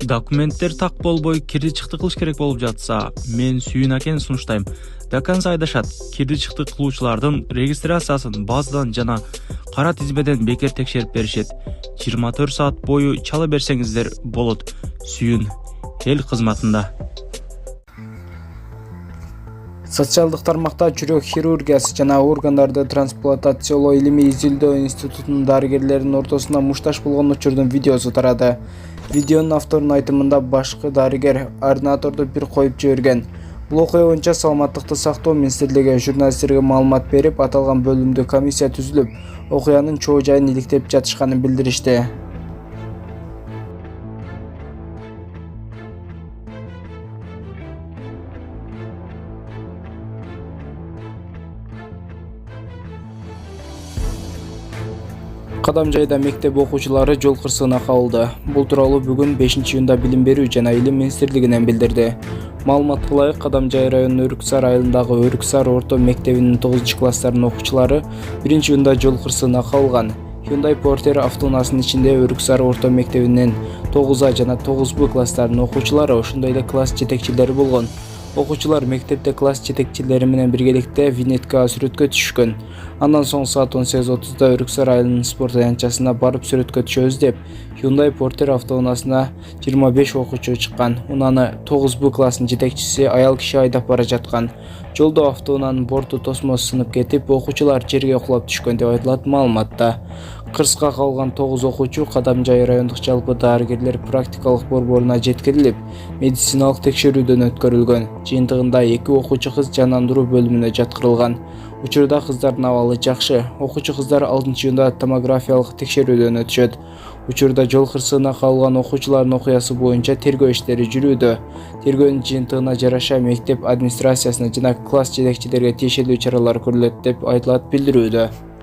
Документтер так болбой кирди чыкты кылыш керек болуп жатса, мен Сүйүн акени сунуштайм. До конца айдашат. Кирди чыкты кылуучулардын регистрациясын базадан жана кара тизмеден бекер текшерип беришет. 24 саат бою чала берсеңиздер болот. Сүйүн эл кызматында. Социалдык тармакта жүрөк хирургиясы жана органдарды трансплантациялоо илимий изилдөө институтунун дарыгерлеринин ортосунда мушташ болгон учурдун видеосу тарады. Видеонун авторунун айтымында башкы дарыгер ординаторду бир коюп жиберген. Бул окуя боюнча саламаттыкты сактоо министрлиги журналисттерге маалымат берип, аталган бөлүмдө комиссия түзүлүп, окуянын чоо жайын иликтеп жатышканын билдиришти. Кадамжайда мектеп окуучулары жол кырсыгына кабылды. Бул тууралуу бүгүн 5-июнда Билим берүү жана Илим министрлигинен билдирди. Маалыматка ылайык, Кадамжай районунун Өрүксар айылындагы Өрүксар орто мектебинин 9-класстарынын окуучулары 1-июнда жол кырсыгына кабылган. Hyundai Porter автоунаасынын ичинде Өрүксар орто мектебинин 9А жана 9Б класстарынын окуучулары, ошондой эле класс жетекчилери болгон. Окуучулар мектепте класс жетекчилери менен биргеликте винетка сүрөткө түшкөн. Андан соң саат 18:30да Өрүксар айылынын спорт аянтчасына барып сүрөткө түшөбүз деп, Hyundai Porter автоунаасына 25 окуучу чыккан. Унаны 9Б класснын жетекчиси аял киши айдап бара жаткан. Жолдо автоунаанын борту тосмосу сынып кетип, окуучулар жерге кулап түшкөн деп айтылат маалыматта. Кырсыкка калган 9 окуучу Кадамжай райондук жалпы дарыгерлер практикалык борборуна жеткирилип, медициналык текшерүүдөн өткөрүлгөн. Жыйынтыгында 2 окуучу кыз жандандыруу бөлүмүнө жаткырылган. Учурда кыздардын абалы жакшы. Окуучу кыздар 6-июнда томографиялык текшерүүдөн өтүшөт. Учурда жол кырсыгына кабылган окуучулардын окуясы боюнча тергөө иштери жүрүүдө. Тергөөнүн жыйынтыгына жараша мектеп администрациясына жана класс жетекчилерге тиешелүү чаралар көрүлөт деп айтылат билдирүүдө.